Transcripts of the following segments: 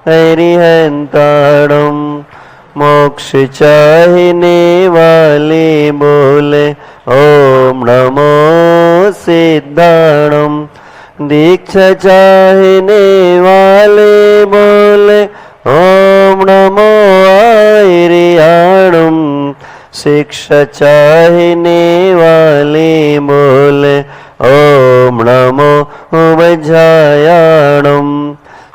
अरिहंताणम। मोक्ष चाहने वाले बोले ओम नमो सिद्धाणम। दीक्षा चाहने वाले बोले ओम नमो आर्याणम। शिक्षा चाहने वाले बोले ओम नमो वज्रायणम।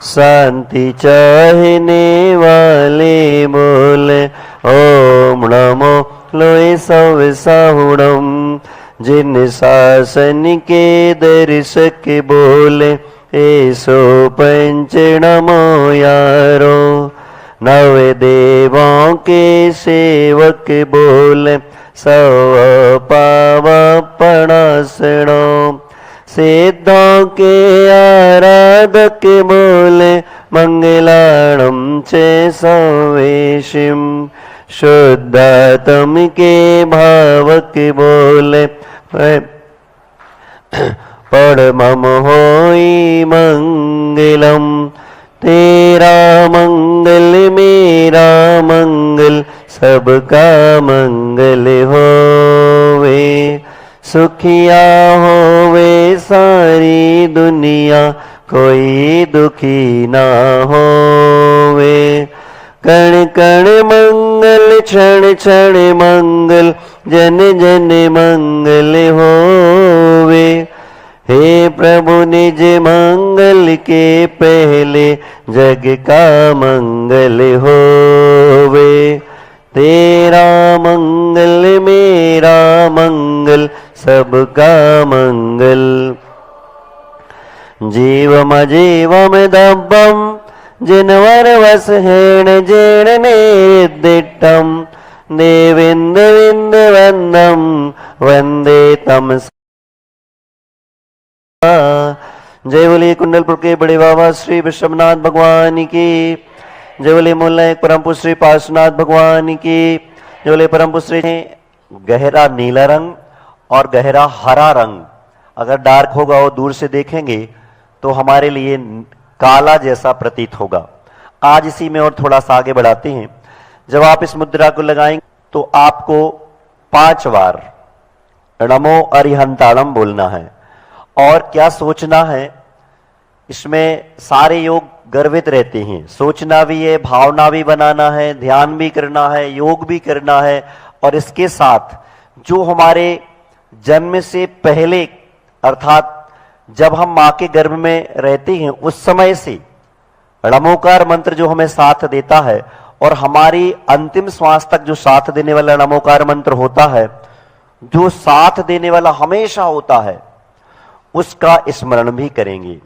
शांति चाहने वाले बोले ओम नमो लोय सवसाहुणम। जिन शासन के दर्शक बोले ऐसो पंच नमो यारो। नव देवों के सेवक बोले सव पावपणासणो। सिद्धों के आराधक बोले मंगलाणम चे सवेशिम। शुद्धात्म के भावक बोले परमम होई मंगलम। तेरा मंगल मेरा मंगल सबका मंगल होवे। सुखिया होवे सारी दुनिया कोई दुखी ना होवे। कण कण मंगल क्षण क्षण मंगल जन जन मंगल होवे। हे प्रभु निज मंगल के पहले जग का मंगल होवे। तेरा मंगल मेरा मंगल सबका मंगल। जीवम जीवम दब्बम जिनवर वस हेण जेण निर्दिष्टम। देविंद विंद वंदम वंदे तम। जय बोलिए कुंडलपुर के बड़े बाबा श्री विश्वनाथ भगवान की। जय बोलिए मोहल्ला एक परम पूज्य श्री पार्श्वनाथ भगवान की। जय बोलिए परम पूज्य श्री। गहरा नीला रंग और गहरा हरा रंग अगर डार्क होगा और दूर से देखेंगे तो हमारे लिए काला जैसा प्रतीत होगा। आज इसी में और थोड़ा सा आगे बढ़ाते हैं। जब आप इस मुद्रा को लगाएंगे तो आपको 5 बार नमो अरिहंताणम बोलना है। और क्या सोचना है, इसमें सारे योग गर्वित रहते हैं। सोचना भी है, भावना भी बनाना है, ध्यान भी करना है, योग भी करना है। और इसके साथ जो हमारे जन्म से पहले अर्थात जब हम मां के गर्भ में रहते हैं उस समय से नमोकार मंत्र जो हमें साथ देता है और हमारी अंतिम श्वास तक जो साथ देने वाला नमोकार मंत्र होता है, जो साथ देने वाला हमेशा होता है, उसका स्मरण भी करेंगे।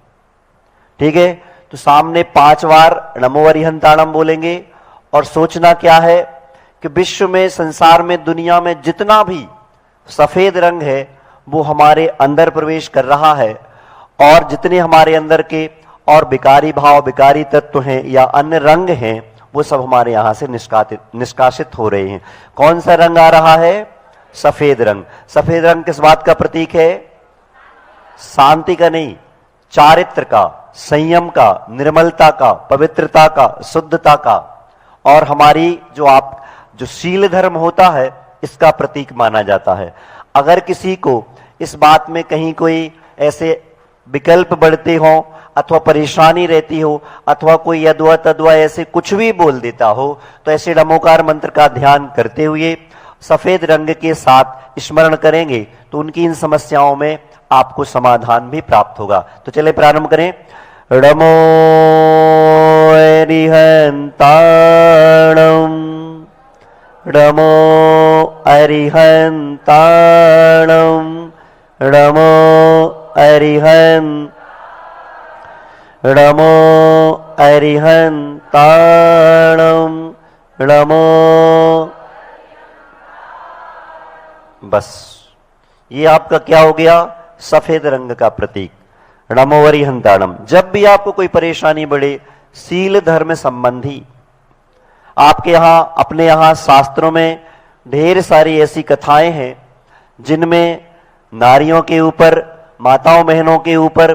ठीक है, तो सामने 5 बार नमो अरिहंताणम बोलेंगे। और सोचना क्या है कि विश्व में, संसार में, दुनिया में जितना भी सफेद रंग है वो हमारे अंदर प्रवेश कर रहा है। और जितने हमारे अंदर के और विकारी भाव, विकारी तत्व हैं या अन्य रंग हैं, वो सब हमारे यहां से निष्कासित हो रहे हैं। कौन सा रंग आ रहा है? सफेद रंग। सफेद रंग किस बात का प्रतीक है? शांति का नहीं, चारित्र का, संयम का, निर्मलता का, पवित्रता का, शुद्धता का। और हमारी जो शील धर्म होता है, इसका प्रतीक माना जाता है। अगर किसी को इस बात में कहीं कोई ऐसे विकल्प बढ़ते हो अथवा परेशानी रहती हो अथवा कोई यदवा तदवा ऐसे कुछ भी बोल देता हो, तो ऐसे नमोकार मंत्र का ध्यान करते हुए सफेद रंग के साथ स्मरण करेंगे तो उनकी इन समस्याओं में आपको समाधान भी प्राप्त होगा। तो चलिए प्रारंभ करें। नमो अरिहंताणम। नमो अरिहंताणम। नमो नमो अरिहंताणम। नमो। बस ये आपका क्या हो गया? सफेद रंग का प्रतीक नमो अरिहंताणम। जब भी आपको कोई परेशानी बढ़े शील धर्म संबंधी, आपके यहां अपने यहां शास्त्रों में ढेर सारी ऐसी कथाएं हैं जिनमें नारियों के ऊपर, माताओं बहनों के ऊपर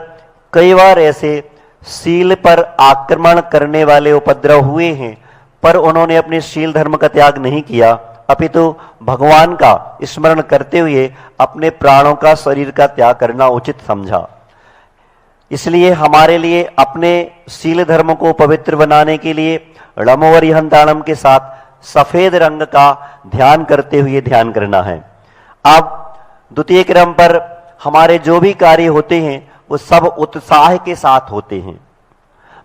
कई बार ऐसे शील पर आक्रमण करने वाले उपद्रव हुए हैं, पर उन्होंने अपने शील धर्म का त्याग नहीं किया, अपितु भगवान का स्मरण करते हुए अपने प्राणों का, शरीर का त्याग करना उचित समझा। इसलिए हमारे लिए अपने शील धर्म को पवित्र बनाने के लिए णमोवरिहंताणम के साथ सफेद रंग का ध्यान करते हुए ध्यान करना है। अब द्वितीय क्रम पर हमारे जो भी कार्य होते हैं वो सब उत्साह के साथ होते हैं।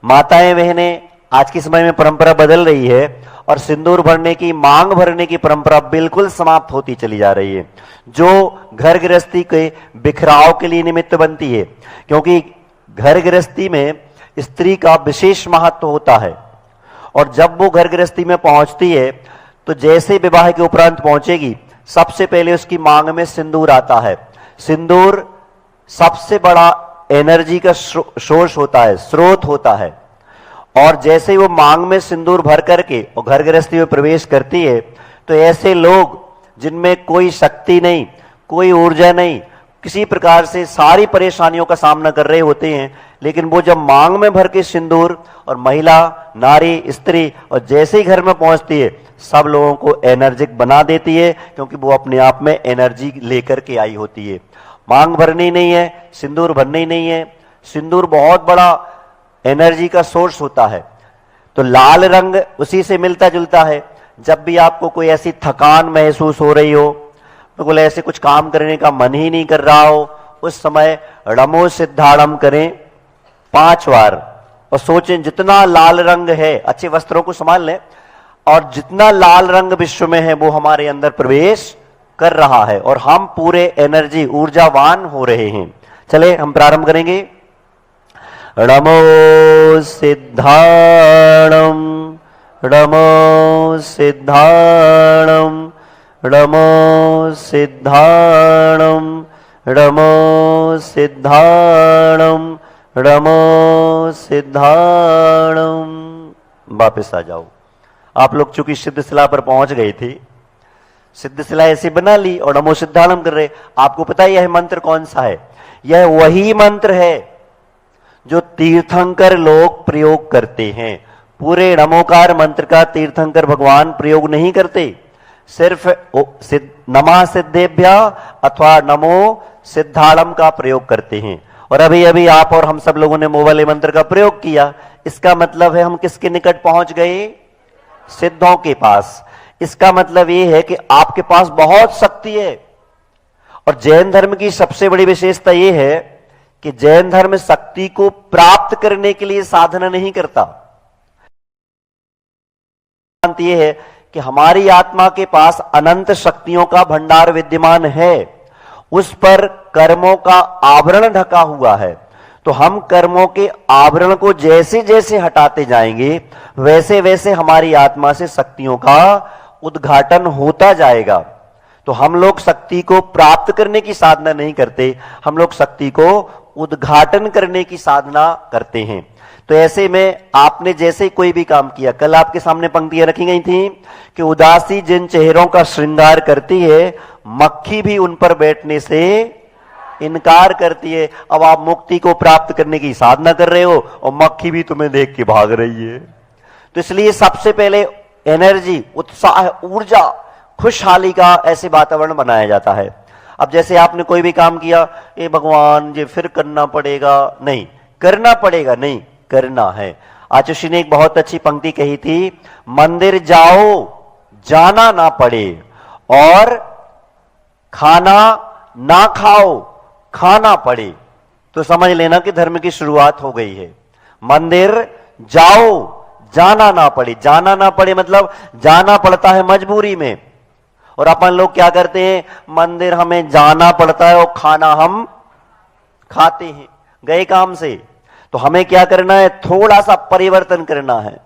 माताएं बहनें, आज के समय में परंपरा बदल रही है और सिंदूर भरने की, मांग भरने की परंपरा बिल्कुल समाप्त होती चली जा रही है, जो घर गृहस्थी के बिखराव के लिए निमित्त बनती है। क्योंकि घर गृहस्थी में स्त्री का विशेष महत्व होता है और जब वो घर गृहस्थी में पहुंचती है तो जैसे विवाह के उपरांत पहुंचेगी, सबसे पहले उसकी मांग में सिंदूर आता है। सिंदूर सबसे बड़ा एनर्जी का सोर्स होता है, स्रोत होता है। और जैसे ही वो मांग में सिंदूर भर करके और घर गृहस्थी में प्रवेश करती है तो ऐसे लोग जिनमें कोई शक्ति नहीं, कोई ऊर्जा नहीं, किसी प्रकार से सारी परेशानियों का सामना कर रहे होते हैं, लेकिन वो जब मांग में भर के सिंदूर, और महिला, नारी, स्त्री, और जैसे ही घर में पहुंचती है सब लोगों को एनर्जिक बना देती है, क्योंकि वो अपने आप में एनर्जी लेकर के आई होती है। मांग भरनी नहीं है, सिंदूर भरनी नहीं है। सिंदूर बहुत बड़ा एनर्जी का सोर्स होता है। तो लाल रंग उसी से मिलता जुलता है। जब भी आपको कोई ऐसी थकान महसूस हो रही हो, बिल्कुल ऐसे कुछ काम करने का मन ही नहीं कर रहा हो, उस समय णमो सिद्धाणम करें 5 बार और सोचें जितना लाल रंग है, अच्छे वस्त्रों को संभाल लें, और जितना लाल रंग विश्व में है वो हमारे अंदर प्रवेश कर रहा है और हम पूरे एनर्जी, ऊर्जावान हो रहे हैं। चले हम प्रारंभ करेंगे। णमो सिद्धाणम, णमो सिद्धाणम, णमो सिद्धाणम, णमो सिद्धाणम, णमो सिद्धाणम। वापस आ जाओ। आप लोग चूंकि सिद्धशिला पर पहुंच गए थे, सिद्धशिला ऐसे बना ली और नमो सिद्धाणम कर रहे। आपको पता है यह मंत्र कौन सा है? यह वही मंत्र है जो तीर्थंकर लोग प्रयोग करते हैं। पूरे नमोकार मंत्र का तीर्थंकर भगवान प्रयोग नहीं करते, सिर्फ नमः सिद्धेभ्य अथवा नमो सिद्धाणम का प्रयोग करते हैं। और अभी अभी आप और हम सब लोगों ने मोबाइल मंत्र का प्रयोग किया। इसका मतलब है हम किसके निकट पहुंच गए? सिद्धों के पास। इसका मतलब यह है कि आपके पास बहुत शक्ति है। और जैन धर्म की सबसे बड़ी विशेषता यह है कि जैन धर्म शक्ति को प्राप्त करने के लिए साधना नहीं करता। यह है कि हमारी आत्मा के पास अनंत शक्तियों का भंडार विद्यमान है, उस पर कर्मों का आवरण ढका हुआ है। तो हम कर्मों के आवरण को जैसे जैसे हटाते जाएंगे वैसे वैसे हमारी आत्मा से शक्तियों का उद्घाटन होता जाएगा। तो हम लोग शक्ति को प्राप्त करने की साधना नहीं करते, हम लोग शक्ति को उद्घाटन करने की साधना करते हैं। तो ऐसे में आपने जैसे कोई भी काम किया, कल आपके सामने पंक्तियां रखी गई थी कि उदासी जिन चेहरों का श्रृंगार करती है, मक्खी भी उन पर बैठने से इनकार करती है। अब आप मुक्ति को प्राप्त करने की साधना कर रहे हो और मक्खी भी तुम्हें देख के भाग रही है। तो इसलिए सबसे पहले एनर्जी, उत्साह, ऊर्जा, खुशहाली का ऐसे वातावरण बनाया जाता है। अब जैसे आपने कोई भी काम किया, ये भगवान ये फिर करना पड़ेगा, नहीं करना पड़ेगा, नहीं करना है। आचुषी ने एक बहुत अच्छी पंक्ति कही थी, मंदिर जाओ जाना ना पड़े और खाना ना खाओ खाना पड़े। तो समझ लेना कि धर्म की शुरुआत हो गई है। मंदिर जाओ जाना ना पड़े। जाना ना पड़े मतलब जाना पड़ता है मजबूरी में, और अपन लोग क्या करते हैं, मंदिर हमें जाना पड़ता है और खाना हम खाते हैं गए काम से। तो हमें क्या करना है, थोड़ा सा परिवर्तन करना है।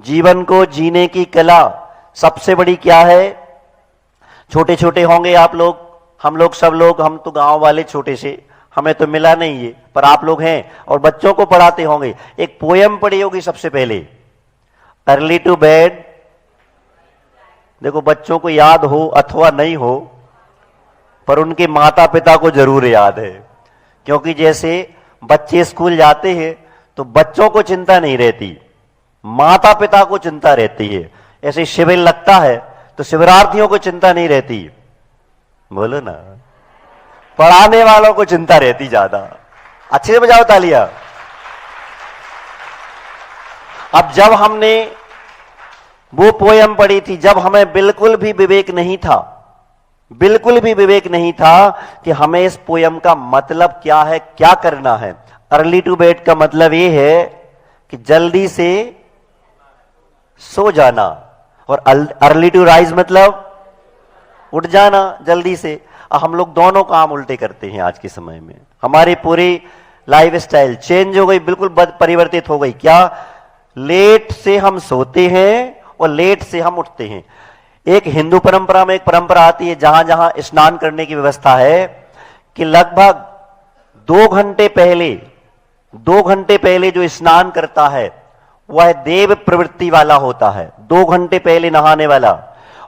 जीवन को जीने की कला सबसे बड़ी क्या है? छोटे छोटे होंगे आप लोग, हम लोग, सब लोग, हम तो गांव वाले छोटे से, हमें तो मिला नहीं ये, पर आप लोग हैं और बच्चों को पढ़ाते होंगे। एक पोयम पढ़ी होगी सबसे पहले, अर्ली टू बेड। देखो बच्चों को याद हो अथवा नहीं हो, पर उनके माता पिता को जरूर याद है। क्योंकि जैसे बच्चे स्कूल जाते हैं तो बच्चों को चिंता नहीं रहती, माता पिता को चिंता रहती है। ऐसे शिविर लगता है तो शिविरार्थियों को चिंता नहीं रहती, बोलो ना, पढ़ाने वालों को चिंता रहती ज्यादा। अच्छे से बजाओ तालियां। अब जब हमने वो पोयम पढ़ी थी, जब हमें बिल्कुल भी विवेक नहीं था, बिल्कुल भी विवेक नहीं था कि हमें इस पोयम का मतलब क्या है, क्या करना है। अर्ली टू बेड का मतलब ये है कि जल्दी से सो जाना, और अर्ली टू राइज मतलब उठ जाना जल्दी से। हम लोग दोनों काम उल्टे करते हैं आज के समय में। हमारी पूरी लाइफ स्टाइल चेंज हो गई, बिल्कुल परिवर्तित हो गई। क्या? लेट से हम सोते हैं और लेट से हम उठते हैं। एक हिंदू परंपरा में एक परंपरा आती है जहां जहां स्नान करने की व्यवस्था है कि लगभग 2 घंटे पहले जो स्नान करता है वह देव प्रवृत्ति वाला होता है, 2 घंटे पहले नहाने वाला।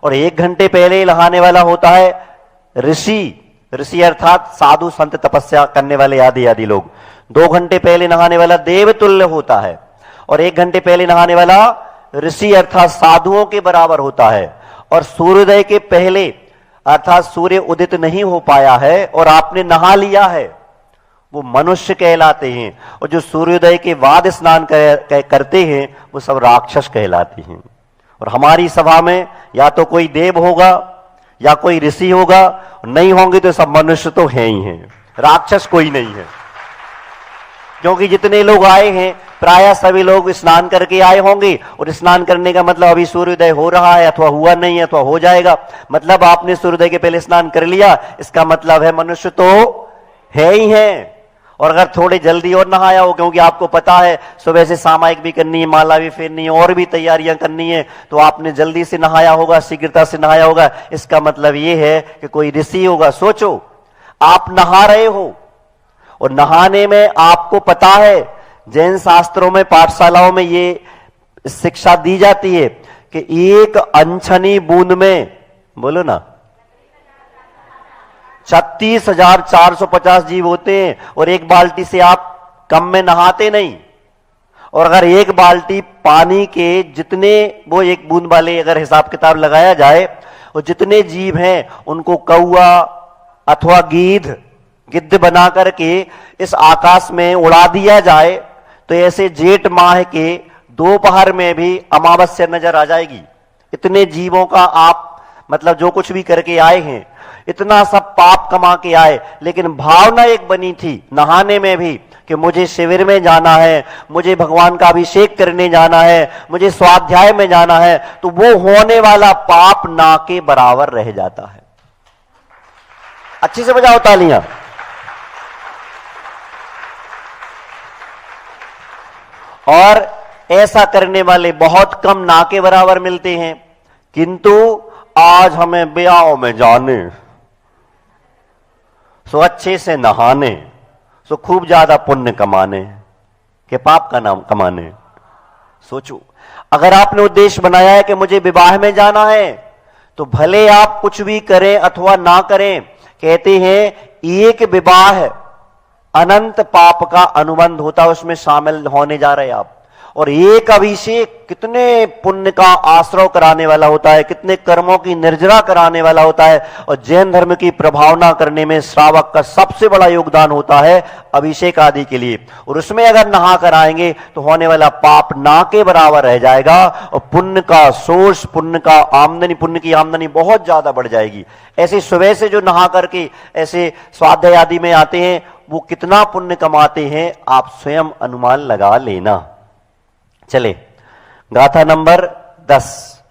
और 1 घंटे पहले नहाने वाला होता है ऋषि अर्थात साधु संत तपस्या करने वाले आदि लोग। 2 घंटे पहले नहाने वाला देवतुल्य होता है, और 1 घंटे पहले नहाने वाला ऋषि अर्थात साधुओं के बराबर होता है। और सूर्योदय के पहले अर्थात सूर्य उदित नहीं हो पाया है और आपने नहा लिया है, वो मनुष्य कहलाते हैं। और जो सूर्योदय के बाद स्नान करते हैं वो सब राक्षस कहलाते हैं। और हमारी सभा में या तो कोई देव होगा या कोई ऋषि होगा, नहीं होंगे तो सब मनुष्य तो हैं ही हैं, राक्षस कोई नहीं है। क्योंकि जितने लोग आए हैं प्रायः सभी लोग स्नान करके आए होंगे, और स्नान करने का मतलब अभी सूर्योदय हो रहा है अथवा हुआ नहीं है अथवा हो जाएगा, मतलब आपने सूर्योदय के पहले स्नान कर लिया, इसका मतलब है मनुष्य तो है ही है। और अगर थोड़े जल्दी और नहाया हो, क्योंकि आपको पता है सुबह से सामायिक भी करनी है, माला भी फेरनी है, और भी तैयारियां करनी है, तो आपने जल्दी से नहाया होगा, शीघ्रता से नहाया होगा, इसका मतलब यह है कि कोई ऋषि होगा। सोचो आप नहा रहे हो, और नहाने में आपको पता है जैन शास्त्रों में, पाठशालाओं में ये शिक्षा दी जाती है कि एक अनछनी बूंद में, बोलो ना, 36,450 जीव होते हैं, और एक बाल्टी से आप कम में नहाते नहीं। और अगर एक बाल्टी पानी के जितने, वो एक बूंद वाले अगर हिसाब किताब लगाया जाए, और जितने जीव हैं उनको कौआ अथवा गिद्ध बना करके इस आकाश में उड़ा दिया जाए, तो ऐसे जेठ माह के दोपहर में भी अमावस्या नजर आ जाएगी। इतने जीवों का आप मतलब जो कुछ भी करके आए हैं, इतना सब पाप कमा के आए, लेकिन भावना एक बनी थी नहाने में भी कि मुझे शिविर में जाना है, मुझे भगवान का अभिषेक करने जाना है, मुझे स्वाध्याय में जाना है, तो वो होने वाला पाप ना के बराबर रह जाता है। अच्छी से बजाओ तालियां। और ऐसा करने वाले बहुत कम ना के बराबर मिलते हैं। किंतु आज हमें ब्याह में जाने, सो अच्छे से नहाने, सो खूब ज्यादा पुण्य कमाने के पाप का नाम कमाने। सोचो अगर आपने उद्देश्य बनाया है कि मुझे विवाह में जाना है, तो भले आप कुछ भी करें अथवा ना करें, कहते हैं एक विवाह अनंत पाप का अनुबंध होता है, उसमें शामिल होने जा रहे आप। और एक अभिषेक कितने पुण्य का आश्रय कराने वाला होता है, कितने कर्मों की निर्जरा कराने वाला होता है। और जैन धर्म की प्रभावना करने में श्रावक का सबसे बड़ा योगदान होता है अभिषेक आदि के लिए। और उसमें अगर नहा कर आएंगे तो होने वाला पाप ना के बराबर रह जाएगा, और पुण्य का सोर्स, पुण्य का आमदनी, पुण्य की आमदनी बहुत ज्यादा बढ़ जाएगी। ऐसे सुबह से जो नहा करके ऐसे स्वाध्याय आदि में आते हैं, वो कितना पुण्य कमाते हैं आप स्वयं अनुमान लगा लेना। चले गाथा नंबर 10।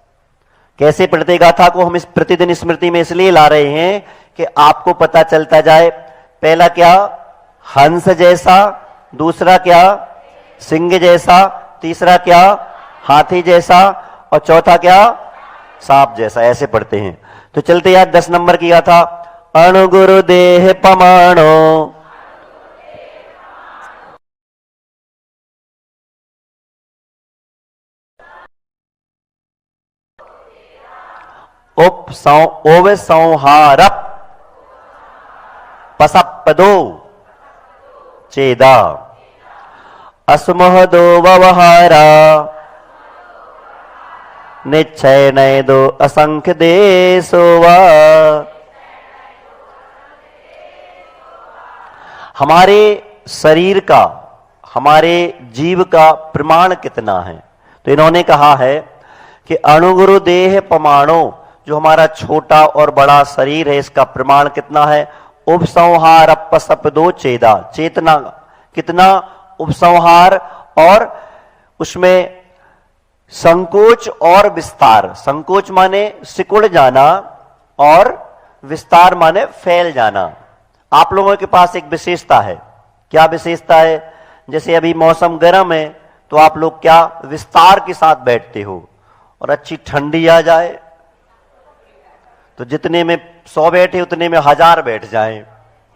कैसे पढ़ते गाथा को हम इस प्रतिदिन स्मृति में इसलिए ला रहे हैं कि आपको पता चलता जाए। पहला क्या? हंस जैसा, दूसरा क्या? सिंह जैसा, तीसरा क्या? हाथी जैसा, और चौथा क्या? सांप जैसा। ऐसे पढ़ते हैं। तो चलते यार 10 नंबर की गाथा। अणुगुरु देह पमाणो, उपसंहारप पसपदो चेदा। असमहदो व्यवहारा निश्चय नय दो असंख्य देशोवा। हमारे शरीर का, हमारे जीव का प्रमाण कितना है? तो इन्होंने कहा है कि अणुगुरु देह प्रमाणों, जो हमारा छोटा और बड़ा शरीर है, इसका प्रमाण कितना है? उपसंहार अपसपदो चेदा, चेतना कितना उपसंहार, और उसमें संकोच और विस्तार। संकोच माने सिकुड़ जाना और विस्तार माने फैल जाना। आप लोगों के पास एक विशेषता है। क्या विशेषता है? जैसे अभी मौसम गर्म है तो आप लोग क्या विस्तार के साथ बैठते हो, और अच्छी ठंडी आ जाए तो जितने में 100 बैठे उतने में 1000 बैठ जाएं।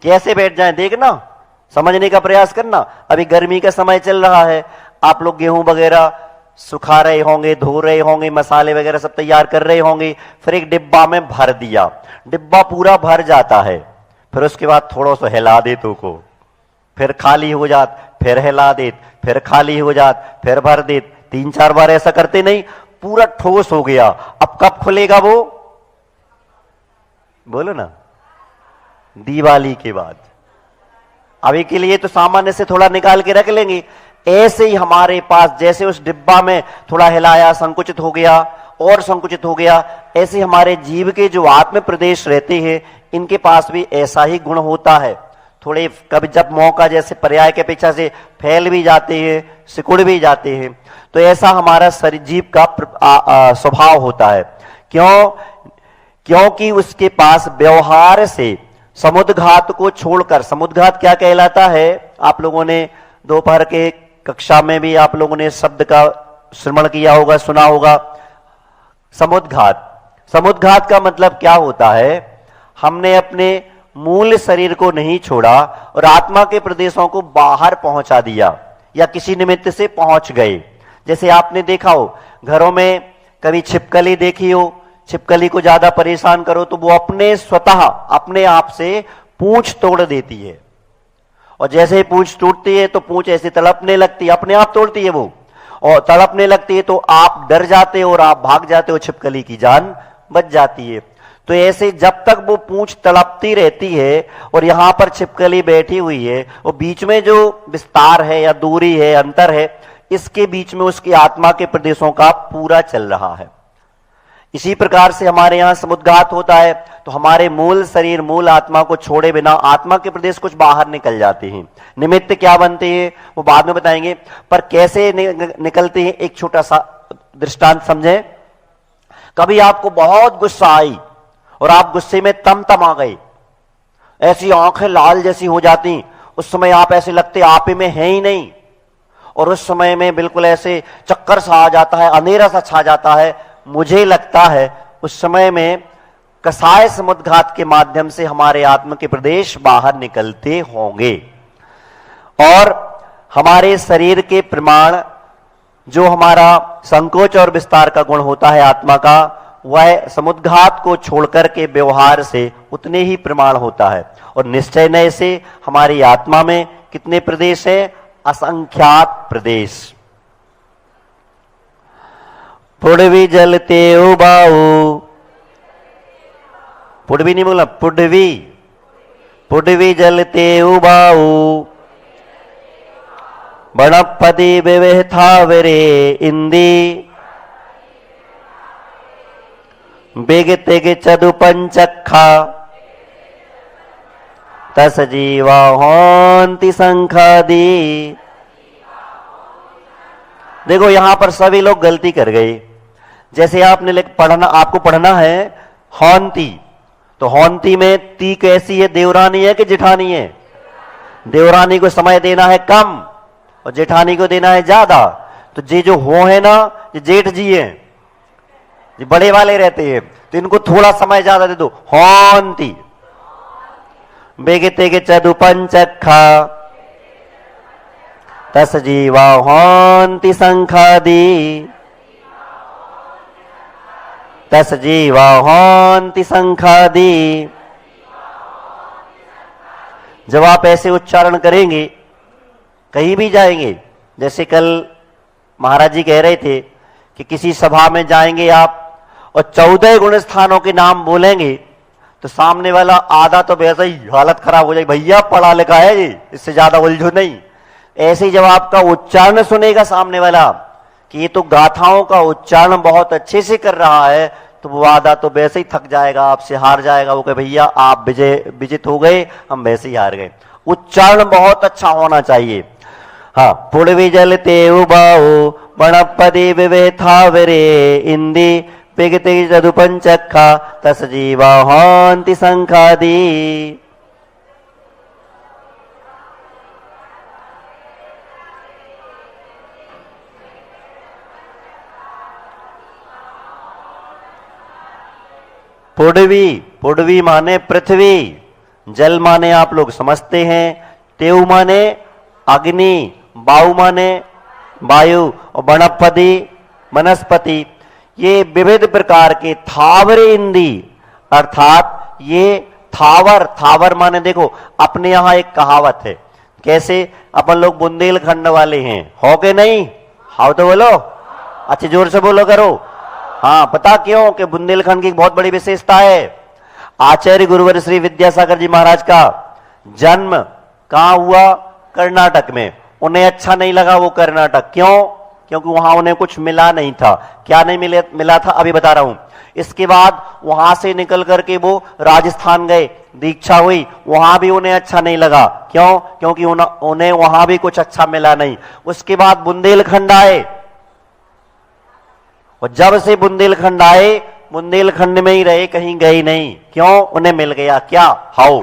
कैसे बैठ जाएं देखना, समझने का प्रयास करना। अभी गर्मी का समय चल रहा है, आप लोग गेहूं वगैरह सुखा रहे होंगे, धो रहे होंगे, मसाले वगैरह सब तैयार कर रहे होंगे, फिर एक डिब्बा में भर दिया, डिब्बा पूरा भर जाता है, फिर उसके बाद थोड़ा सा हिला दे तो को, फिर खाली हो जात, फिर हिला दे, फिर खाली हो जात, फिर भर दे। 3-4 बार ऐसा करते नहीं, पूरा ठोस हो गया। अब कब खुलेगा वो? बोलो ना, दिवाली के बाद। अभी के लिए तो सामान्य से थोड़ा निकाल के रख लेंगे। ऐसे ही हमारे पास जैसे उस डिब्बा में थोड़ा हिलाया, संकुचित हो गया और संकुचित हो गया, ऐसे हमारे जीव के जो आत्म प्रदेश रहते हैं, इनके पास भी ऐसा ही गुण होता है। थोड़े कभी जब मौका जैसे पर्याय के अपेक्षा से फैल भी जाते हैं, सिकुड़ भी जाते हैं, तो ऐसा हमारा शरीर जीव का स्वभाव होता है। क्यों? क्योंकि उसके पास व्यवहार से समुद्घात को छोड़कर, समुद्घात क्या कहलाता है? आप लोगों ने दोपहर के कक्षा में भी आप लोगों ने शब्द का श्रवण किया होगा, सुना होगा। समुद्घात, समुद्घात का मतलब क्या होता है? हमने अपने मूल शरीर को नहीं छोड़ा और आत्मा के प्रदेशों को बाहर पहुंचा दिया, या किसी निमित्त से पहुंच गए। जैसे आपने देखा हो घरों में कभी छिपकली देखी हो, छिपकली को ज्यादा परेशान करो तो वो अपने स्वतः अपने आप से पूंछ तोड़ देती है, और जैसे ही पूंछ टूटती है तो पूंछ ऐसे तड़पने लगती है, अपने आप तोड़ती है वो, और तड़पने लगती है तो आप डर जाते हो और आप भाग जाते हो, छिपकली की जान बच जाती है। तो ऐसे जब तक वो पूंछ तड़पती रहती है और यहां पर छिपकली बैठी हुई है, और बीच में जो विस्तार है या दूरी है, अंतर है, इसके बीच में उसकी आत्मा के प्रदेशों का पूरा चल रहा है। इसी प्रकार से हमारे यहां समुद्घात होता है तो हमारे मूल शरीर, मूल आत्मा को छोड़े बिना आत्मा के प्रदेश कुछ बाहर निकल जाते हैं। निमित्त क्या बनते हैं वो बाद में बताएंगे, पर कैसे निकलते हैं एक छोटा सा दृष्टांत समझें। कभी आपको बहुत गुस्सा आई और आप गुस्से में तम आ गए, ऐसी आंखें लाल जैसी हो जाती, उस समय आप ऐसे लगते आप में है ही नहीं, और उस समय में बिल्कुल ऐसे चक्कर सा आ जाता है, अंधेरा सा छा जाता है। मुझे लगता है उस समय में कसाय समुद्घात के माध्यम से हमारे आत्मा के प्रदेश बाहर निकलते होंगे, और हमारे शरीर के प्रमाण, जो हमारा संकोच और विस्तार का गुण होता है आत्मा का, वह समुद्घात को छोड़कर के व्यवहार से उतने ही प्रमाण होता है। और निश्चय नय से हमारी आत्मा में कितने प्रदेश हैं? असंख्यात प्रदेश। पुडवी जलते उबाऊ, पुडवी नहीं बोला, पुडवी, पुडवी जलते उबाऊ, बणपति विवेथा विरे इंदी, बिग तिग चदु पंचखा, तस जीवा होंति संखादी। देखो यहां पर सभी लोग गलती कर गए। जैसे आपने पढ़ना, आपको पढ़ना है होंती, तो होंती में ती कैसी है? देवरानी है कि जेठानी है? देवरानी को समय देना है कम और जेठानी को देना है ज्यादा। तो ये जो हो है ना, ये जेठ जी है, ये बड़े वाले रहते हैं, तो इनको थोड़ा समय ज्यादा दे दो। होंती बेगते के चदु पंचखा, तस जीवा होंति संखादी, तस जीवा होंति संखादी। जब आप ऐसे उच्चारण करेंगे, कहीं भी जाएंगे जैसे कल महाराज जी कह रहे थे कि किसी सभा में जाएंगे आप और 14 गुण स्थानों के नाम बोलेंगे तो सामने वाला आधा तो वैसा ही हालत खराब हो जाएगी, भैया पढ़ा लिखा है जी, इससे ज्यादा उलझो नहीं। ऐसे ही जब आपका उच्चारण सुनेगा सामने वाला कि ये तो गाथाओं का उच्चारण बहुत अच्छे से कर रहा है, तो वो आधा तो वैसे ही थक जाएगा, आपसे हार जाएगा। वो कहे भैया आप विजित हो गए, हम वैसे ही हार गए। उच्चारण बहुत अच्छा होना चाहिए। हाँ, पुड़वी जल तेउ बाओ बणपदी विवे थावरे इंदी पिगति जदु पंचक्खा तस जीवा हांति संखादी। पुड़वी, पुड़वी माने पृथ्वी, जल माने आप लोग समझते हैं, तेउ माने अग्नि, बायु माने वायु और वनस्पति वनस्पति। ये विविध प्रकार के थावरे इंदी, अर्थात ये थावर, थावर माने देखो अपने यहां एक कहावत है, कैसे अपन लोग बुंदेलखंड वाले हैं, हो के नहीं? हाउ तो बोलो, अच्छे जोर से बोलो करो। हाँ, पता क्यों कि बुंदेलखंड की बहुत बड़ी विशेषता है। आचार्य गुरुवर श्री विद्यासागर जी महाराज का जन्म कहां हुआ? कर्नाटक में। उन्हें अच्छा नहीं लगा वो कर्नाटक, क्यों? क्योंकि वहां उन्हें कुछ मिला नहीं था। क्या नहीं मिला था, अभी बता रहा हूं। इसके बाद वहां से निकल करके वो राजस्थान गए, दीक्षा हुई, वहां भी उन्हें अच्छा नहीं लगा, क्यों? क्योंकि उन्हें वहां भी कुछ अच्छा मिला नहीं। उसके बाद बुंदेलखंड आए, और जब से बुंदेलखंड आए बुंदेलखंड में ही रहे, कहीं गए नहीं, क्यों? उन्हें मिल गया क्या? हाउ,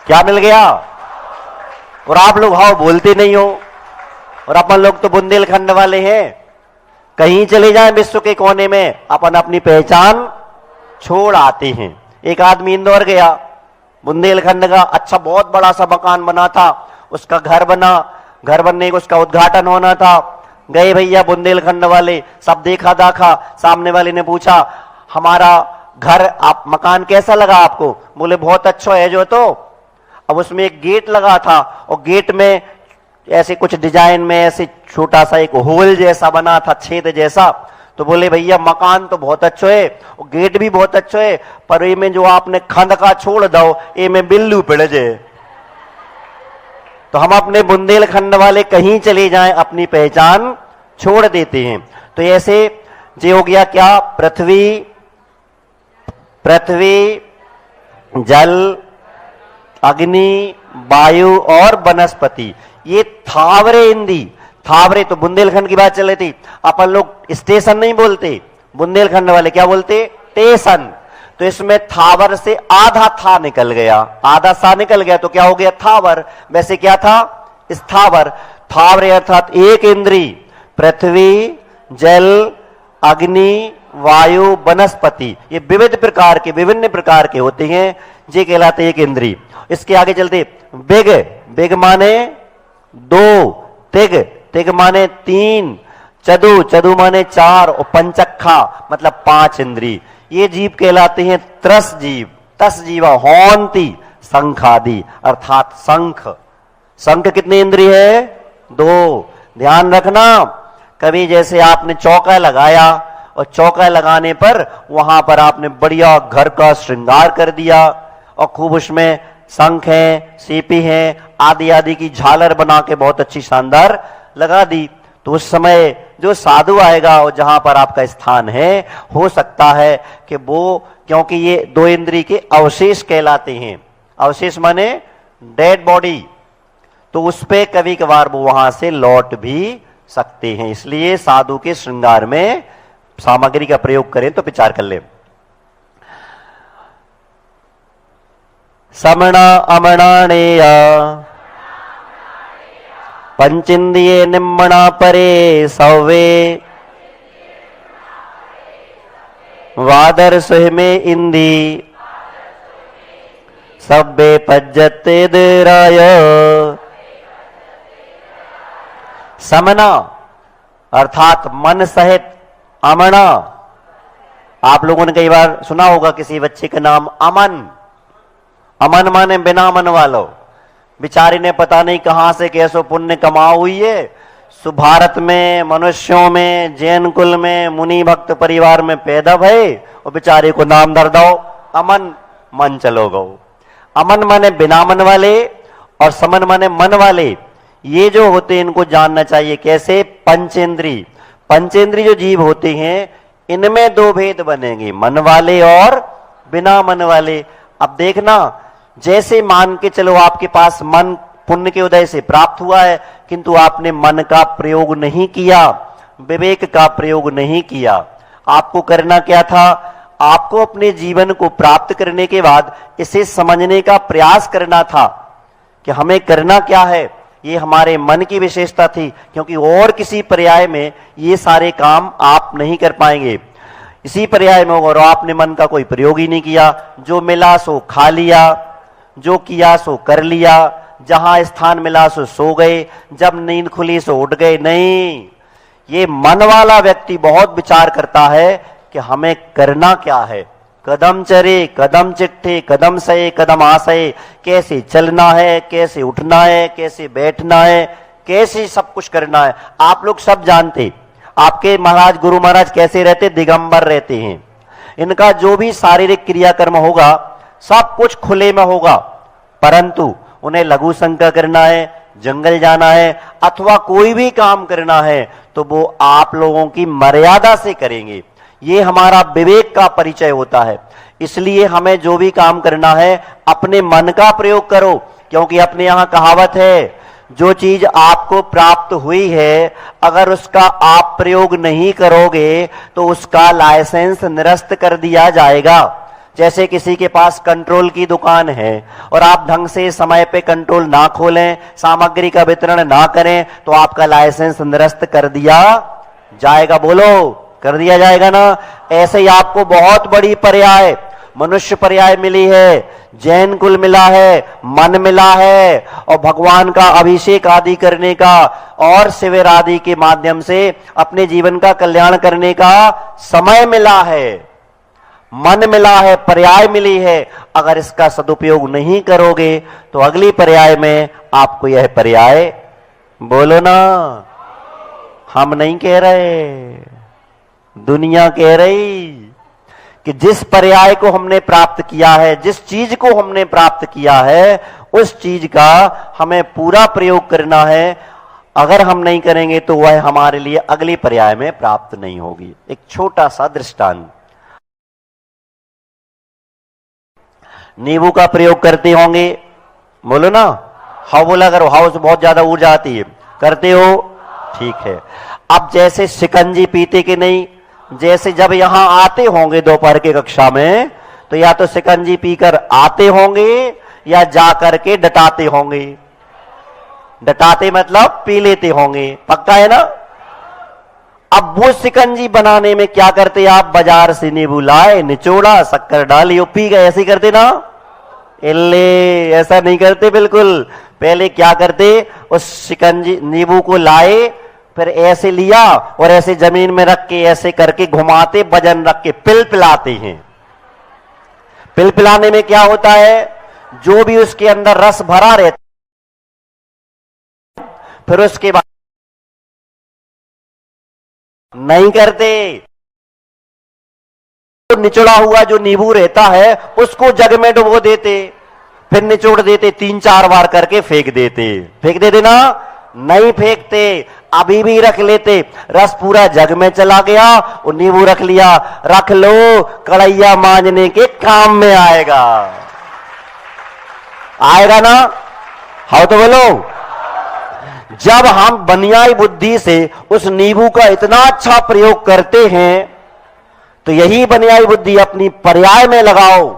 क्या मिल गया? और आप लोग हाउ बोलते नहीं हो, और अपन लोग तो बुंदेलखंड वाले हैं। कहीं चले जाएं विश्व के कोने में, अपन अपनी पहचान छोड़ आते हैं। एक आदमी इंदौर गया, बुंदेलखंड का अच्छा बहुत बड़ा सा मकान बना था, उसका घर बना, घर बनने का उसका उद्घाटन होना था। गए भैया बुंदेलखंड वाले, सब देखा दाखा। सामने वाले ने पूछा हमारा घर, आप मकान कैसा लगा आपको? बोले बहुत अच्छा है जो। तो अब उसमें एक गेट लगा था, और गेट में ऐसे कुछ डिजाइन में ऐसे छोटा सा एक होल जैसा बना था, छेद जैसा। तो बोले भैया मकान तो बहुत अच्छा है और गेट भी बहुत अच्छा है, पर ये में जो आपने खंड का छोड़ दो, ये में बिल्लू पड़ जाए। तो हम अपने बुंदेलखंड वाले कहीं चले जाएं अपनी पहचान छोड़ देते हैं। तो ऐसे जे हो गया क्या? पृथ्वी, पृथ्वी, जल, अग्नि, वायु और वनस्पति, ये थावरे इंदी। थावरे तो बुंदेलखंड की बात चल रही थी। अपन लोग स्टेशन नहीं बोलते, बुंदेलखंड वाले क्या बोलते? टेशन। तो इसमें थावर से आधा था निकल गया, आधा सा निकल गया, तो क्या हो गया? थावर। वैसे क्या था? स्थावर। थावरे अर्थात एक इंद्री, पृथ्वी, जल, अग्नि, वायु, वनस्पति, ये विविध प्रकार के, विभिन्न प्रकार के होते हैं, ये कहलाते एक इंद्री। इसके आगे चलते बिग, बिग माने दो, तिग, तिग माने तीन, चदु, चदु माने चार, और पंचक्खा मतलब 5 इंद्री। ये जीव कहलाते हैं त्रस जीव। तस जीवा होंती संखादि, अर्थात शंख। शंख कितने इंद्री है? 2। ध्यान रखना, कभी जैसे आपने चौका लगाया और चौका लगाने पर वहां पर आपने बढ़िया घर का श्रृंगार कर दिया और खूब उसमें शंख है, सीपी है, आदि आदि की झालर बना के बहुत अच्छी शानदार लगा दी, तो उस समय जो साधु आएगा और जहां पर आपका स्थान है, हो सकता है कि वो, क्योंकि ये 2 इंद्री के अवशेष कहलाते हैं, अवशेष माने डेड बॉडी, तो उस पे कभी कभार वो वहां से लौट भी सकते हैं। इसलिए साधु के श्रृंगार में सामग्री का प्रयोग करें तो विचार कर ले। समणा अमणाणेय पंचिंदिये निम्मणा परे सौवे वादर सुहिमे इंदी सब्बे पज्जते देराय। समना अर्थात मन सहित, अमना, आप लोगों ने कई बार सुना होगा किसी बच्चे का नाम अमन। अमन माने बिना मन वालो, बेचारी ने पता नहीं कहां से कैसो पुण्य कमा हुई है, सो भारत में मनुष्यों में जैन कुल में मुनि भक्त परिवार में पैदा भय और बेचारे को नाम दर दो अमन, मन चलो गो। अमन माने बिना मन वाले और समन माने मन वाले। ये जो होते हैं इनको जानना चाहिए। कैसे? पंचेंद्री, पंचेंद्री जो जीव होते हैं इनमें दो भेद बनेंगे, मन वाले और बिना मन वाले। अब देखना, जैसे मान के चलो आपके पास मन पुण्य के उदय से प्राप्त हुआ है, किंतु आपने मन का प्रयोग नहीं किया, विवेक का प्रयोग नहीं किया। आपको करना क्या था? आपको अपने जीवन को प्राप्त करने के बाद इसे समझने का प्रयास करना था कि हमें करना क्या है। ये हमारे मन की विशेषता थी, क्योंकि और किसी पर्याय में ये सारे काम आप नहीं कर पाएंगे। इसी पर्याय में और आपने मन का कोई प्रयोग ही नहीं किया, जो मिला सो खा लिया, जो किया सो कर लिया, जहां स्थान मिला सो गए, जब नींद खुली सो उठ गए। नहीं, ये मन वाला व्यक्ति बहुत विचार करता है कि हमें करना क्या है। कदम चरे, कदम चिट्ठे, कदम सहे, कदम आसहे, कैसे चलना है, कैसे उठना है, कैसे बैठना है, कैसे सब कुछ करना है। आप लोग सब जानते, आपके महाराज गुरु महाराज कैसे रहते? दिगंबर रहते हैं। इनका जो भी शारीरिक क्रियाकर्म होगा सब कुछ खुले में होगा, परंतु उन्हें लघु शंका करना है, जंगल जाना है अथवा कोई भी काम करना है तो वो आप लोगों की मर्यादा से करेंगे। ये हमारा विवेक का परिचय होता है। इसलिए हमें जो भी काम करना है अपने मन का प्रयोग करो, क्योंकि अपने यहां कहावत है, जो चीज आपको प्राप्त हुई है अगर उसका आप प्रयोग नहीं करोगे तो उसका लाइसेंस निरस्त कर दिया जाएगा। जैसे किसी के पास कंट्रोल की दुकान है और आप ढंग से समय पे कंट्रोल ना खोलें, सामग्री का वितरण ना करें तो आपका लाइसेंस निरस्त कर दिया जाएगा। बोलो, कर दिया जाएगा ना। ऐसे ही आपको बहुत बड़ी पर्याय, मनुष्य पर्याय मिली है, जैन कुल मिला है, मन मिला है और भगवान का अभिषेक आदि करने का और शिविर आदि के माध्यम से अपने जीवन का कल्याण करने का समय मिला है, मन मिला है, पर्याय मिली है। अगर इसका सदुपयोग नहीं करोगे तो अगली पर्याय में आपको यह पर्याय, बोलो ना, हम नहीं कह रहे, दुनिया कह रही कि जिस पर्याय को हमने प्राप्त किया है, जिस चीज को हमने प्राप्त किया है उस चीज का हमें पूरा प्रयोग करना है। अगर हम नहीं करेंगे तो वह हमारे लिए अगली पर्याय में प्राप्त नहीं होगी। एक छोटा सा दृष्टांत, नींबू का प्रयोग करते होंगे, बोलो ना, हाउ बोला करो, हाउ से बहुत ज्यादा ऊर्जा आती है, करते हो, ठीक है। अब जैसे शिकंजी पीते कि नहीं, जैसे जब यहां आते होंगे दोपहर के कक्षा में तो या तो शिकंजी पीकर आते होंगे या जाकर के डटाते होंगे। डटाते मतलब पी लेते होंगे, पक्का है ना। अब वो शिकंजी बनाने में क्या करते आप? बाजार से नींबू लाए, निचोड़ा, शक्कर डाली, पी गए, ऐसे करते ना? इल्ले, ऐसा नहीं करते बिल्कुल। पहले क्या करते, उस शिकंजी नींबू को लाए, फिर ऐसे लिया और ऐसे जमीन में रख के ऐसे करके घुमाते, वजन रख के पिल पिलाते हैं। पिल पिलाने में क्या होता है, जो भी उसके अंदर रस भरा रहता, फिर उसके बाद नहीं करते, तो निचोड़ा हुआ जो नींबू रहता है उसको जग में डुबो देते, फिर निचोड़ देते, 3-4 बार करके फेंक देते ना, नहीं फेंकते, अभी भी रख लेते। रस पूरा जग में चला गया और नींबू रख लिया, रख लो, कढ़ैया मांजने के काम में आएगा, आएगा ना? हाँ तो बोलो। जब हम बनियाई बुद्धि से उस नींबू का इतना अच्छा प्रयोग करते हैं तो यही बनियाई बुद्धि अपनी पर्याय में लगाओ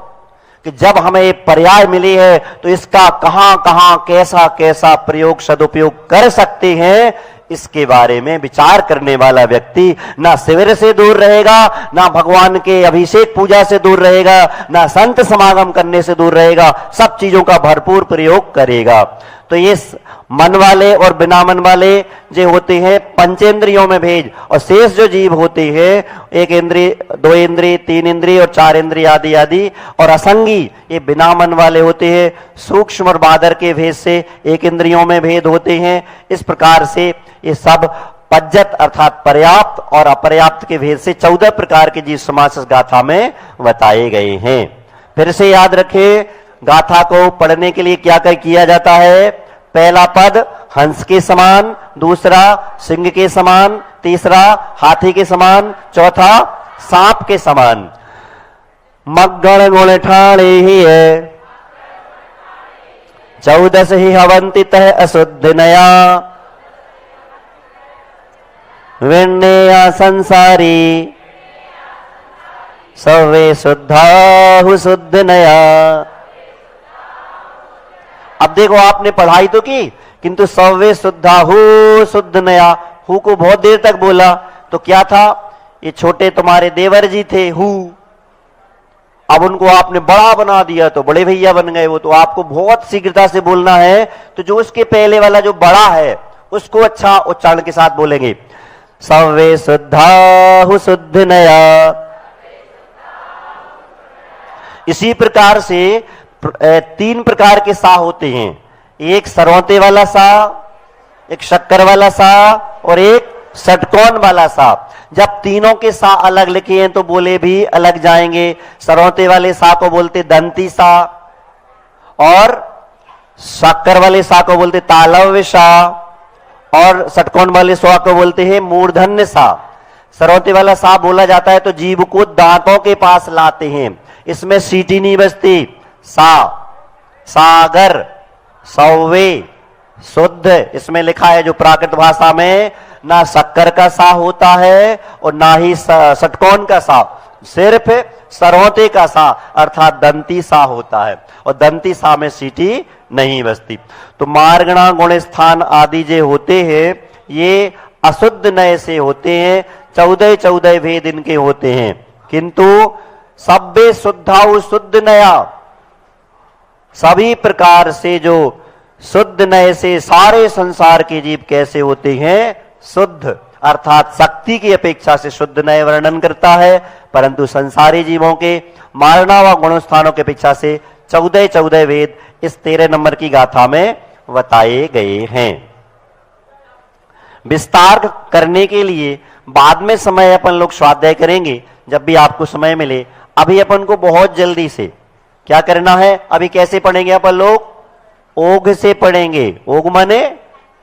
कि जब हमें पर्याय मिली है तो इसका कहां कहां कैसा कैसा प्रयोग सदुपयोग कर सकते हैं, इसके बारे में विचार करने वाला व्यक्ति ना शिविर से दूर रहेगा, ना भगवान के अभिषेक पूजा से दूर रहेगा, ना संत समागम करने से दूर रहेगा, सब चीजों का भरपूर प्रयोग करेगा। तो ये मन वाले और बिना मन वाले जो होते हैं पंचेंद्रियों में भेद, और शेष जो जीव होते हैं 1 इंद्रिय 2 इंद्रिय 3 इंद्रिय और 4 इंद्रिय आदि आदि, और असंगी ये बिना मन वाले होते हैं, सूक्ष्म और बादर के भेद से 1 इंद्रियों में भेद होते हैं। इस प्रकार से ये सब पज्जत अर्थात पर्याप्त और अपर्याप्त के भेद से 14 प्रकार के जीव समास इस गाथा में बताए गए हैं। फिर से याद रखें, गाथा को पढ़ने के लिए क्या क्या किया जाता है। पहला पद हंस के समान, दूसरा सिंह के समान, तीसरा हाथी के समान, चौथा सांप के समान। मग्गण गुण ठाणे ही है 14 ही हवंति तह अशुद्ध नया, विण्णेया संसारी सवे शुद्धाहु शुद्ध नया। अब देखो, आपने पढ़ाई तो की, किंतु सवे शुद्धाहु शुद्ध नया, हु को बहुत देर तक बोला तो क्या था, ये छोटे तुम्हारे देवर जी थे हु, अब उनको आपने बड़ा बना दिया तो बड़े भैया बन गए वो, तो आपको बहुत शीघ्रता से बोलना है। तो जो उसके पहले वाला जो बड़ा है उसको अच्छा उच्चारण के साथ बोलेंगे, सवे शुद्धाहु शुद्ध नया। इसी प्रकार से 3 प्रकार के सा होते हैं, एक सरौते वाला सा, एक शक्कर वाला सा और एक षटकोण वाला सा। जब तीनों के सा अलग लिखे हैं तो बोले भी अलग जाएंगे। सरौते वाले सा को बोलते दंती सा, और शक्कर वाले सा को बोलते तालव्य सा, और षटकोण वाले सा को बोलते हैं मूर्धन्य सा। सरौते वाला सा बोला जाता है तो जीव को दांतों के पास लाते हैं, इसमें सीटी नहीं बजती। सा, सागर, सौवे, शुद्ध, इसमें लिखा है जो प्राकृत भाषा में ना शक्कर का सा होता है और ना ही षटकोण का सा, सिर्फ सरौते का सा अर्थात दंती सा होता है, और दंती सा में सीटी नहीं बजती। तो मार्गणा गुण स्थान आदि जो होते हैं ये अशुद्ध नय से होते हैं, 14 भेद इनके होते हैं, किंतु सब्बे शुद्धाउ शुद्ध नया, सभी प्रकार से जो शुद्ध नय से सारे संसार के जीव कैसे होते हैं, शुद्ध अर्थात शक्ति की अपेक्षा से शुद्ध नय वर्णन करता है, परंतु संसारी जीवों के मारणा व गुण स्थानों की अपेक्षा से 14 वेद इस 13 नंबर की गाथा में बताए गए हैं। विस्तार करने के लिए बाद में समय अपन लोग स्वाध्याय करेंगे, जब भी आपको समय मिले। अभी अपन को बहुत जल्दी से क्या करना है, अभी कैसे पढ़ेंगे अपन लोग, ओघ से पढ़ेंगे। ओघ माने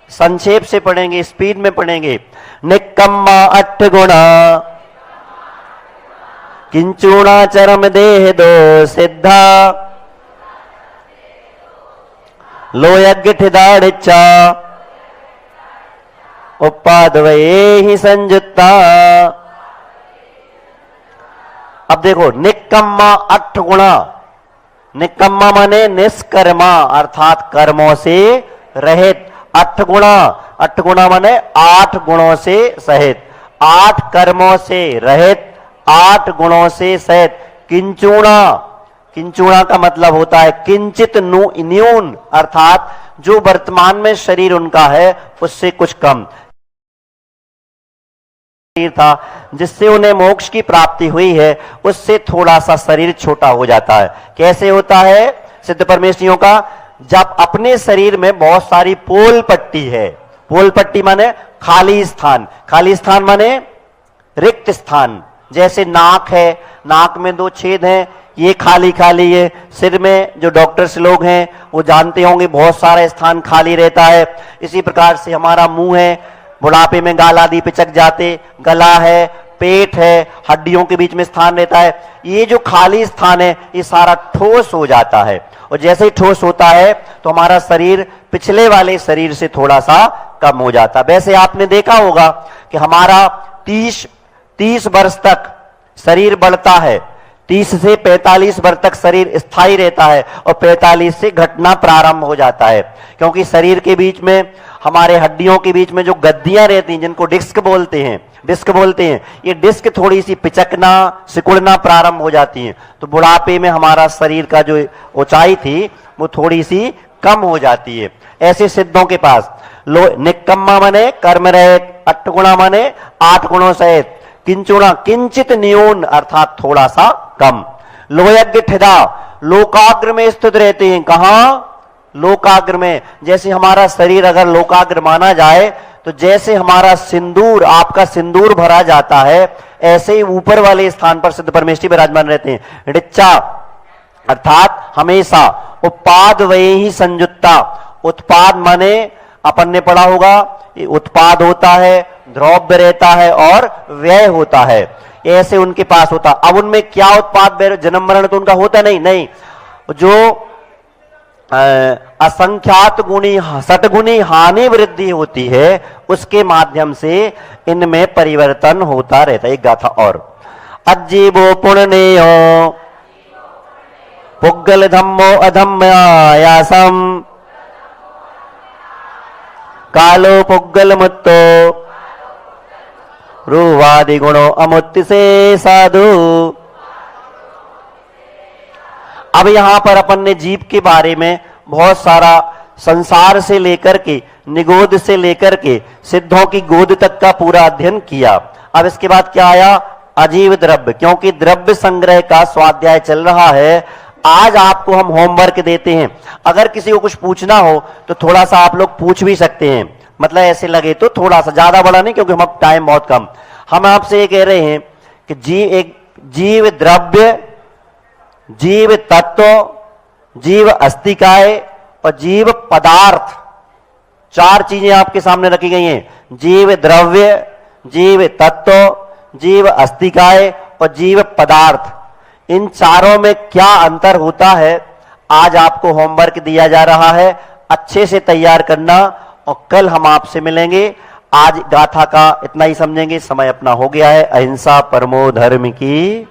संक्षेप से पढ़ेंगे, स्पीड में पढ़ेंगे। निक्कम्मा 8 गुणा किंचुणा चरम देह दो सिद्धा, लोयज्ञ ठिदाड़िच्चा उपादवये ही संयुक्ता। अब देखो, निक्कम्मा 8 गुणा, निक्कम्मा माने निष्कर्मा अर्थात कर्मों से रहित। 8 गुणा, 8 गुणा माने 8 गुणों से सहित, 8 कर्मों से रहित, 8 गुणों से सहित। किंचुणा, किंचुणा का मतलब होता है किंचित न्यून अर्थात जो वर्तमान में शरीर उनका है उससे कुछ कम था, जिससे उन्हें मोक्ष की प्राप्ति हुई है, उससे थोड़ा सा शरीर छोटा हो जाता है। कैसे होता है सिद्ध परमेश्वरियों का, जब अपने शरीर में बहुत सारी पोल पट्टी है। पोल पट्टी माने खाली स्थान, खाली स्थान माने रिक्त स्थान। जैसे नाक है, नाक में 2 छेद हैं, ये खाली खाली है। सिर में जो डॉक्टर्स लोग हैं वो जानते होंगे बहुत सारा स्थान खाली रहता है। इसी प्रकार से हमारा मुंह है, बुढ़ापे में गाल आदि पिचक जाते, गला है, पेट है, हड्डियों के बीच में स्थान रहता है। ये जो खाली स्थान है ये सारा ठोस हो जाता है, और जैसे ही ठोस होता है तो हमारा शरीर पिछले वाले शरीर से थोड़ा सा कम हो जाता है। वैसे आपने देखा होगा कि हमारा 30 वर्ष तक शरीर बढ़ता है, 30 से 45 वर्ष तक शरीर स्थायी रहता है, और 45 से घटना प्रारंभ हो जाता है, क्योंकि शरीर के बीच में हमारे हड्डियों के बीच में जो गद्दियां रहती हैं जिनको डिस्क बोलते हैं, डिस्क बोलते हैं, ये डिस्क थोड़ी सी पिचकना सिकुड़ना प्रारंभ हो जाती हैं। तो बुढ़ापे में हमारा शरीर का जो ऊंचाई थी वो थोड़ी सी कम हो जाती है। ऐसे सिद्धों के पास निकम्मा माने कर्म रहित, अट्ठगुणा माने 8 गुणों सहित, किंचुणा किंचित न्यून अर्थात थोड़ा सा कम, लोयज्ञ ठिदा लोकाग्र में स्थित रहते हैं। कहां? लोकाग्र में। जैसे हमारा शरीर अगर लोकाग्र माना जाए तो जैसे हमारा सिंदूर, आपका सिंदूर भरा जाता है, ऐसे ही ऊपर वाले स्थान पर सिद्ध परमेष्ठी विराजमान रहते हैं। ऋचा अर्थात हमेशा, उत्पाद वही ही संयुक्ता, उत्पाद माने अपन ने पढ़ा होगा, उत्पाद होता है, द्रव्य रहता है और व्यय होता है, ऐसे उनके पास होता। अब उनमें क्या उत्पाद, जन्म मरण तो उनका होता नहीं, जो असंख्यात गुणी सटगुणी हानि वृद्धि होती है, उसके माध्यम से इनमें परिवर्तन होता रहता है। एक गाथा और, अजीवो पुण्यो पुग्गल धम्मो अधम्यायासम कालो पुग्गल मुत्तो रूवादि गुणो अमुत्ति से साधु। अब यहां पर अपन ने जीव के बारे में बहुत सारा संसार से लेकर के, निगोद से लेकर के सिद्धों की गोद तक का पूरा अध्ययन किया। अब इसके बाद क्या आया? अजीव द्रव्य। क्योंकि द्रव्य संग्रह का स्वाध्याय चल रहा है, आज आपको हम होमवर्क देते हैं। अगर किसी को कुछ पूछना हो तो थोड़ा सा आप लोग पूछ भी सकते हैं, मतलब ऐसे लगे तो थोड़ा सा, ज्यादा बड़ा नहीं, क्योंकि हम टाइम बहुत कम। हम आपसे ये कह रहे हैं कि एक जीव द्रव्य, जीव तत्व, जीव अस्तिकाय और जीव पदार्थ, 4 चीजें आपके सामने रखी गई हैं। जीव द्रव्य, जीव तत्व, जीव अस्तिकाय और जीव पदार्थ। इन चारों में क्या अंतर होता है, आज आपको होमवर्क दिया जा रहा है, अच्छे से तैयार करना और कल हम आपसे मिलेंगे। आज गाथा का इतना ही समझेंगे, समय अपना हो गया है। अहिंसा परमो धर्म की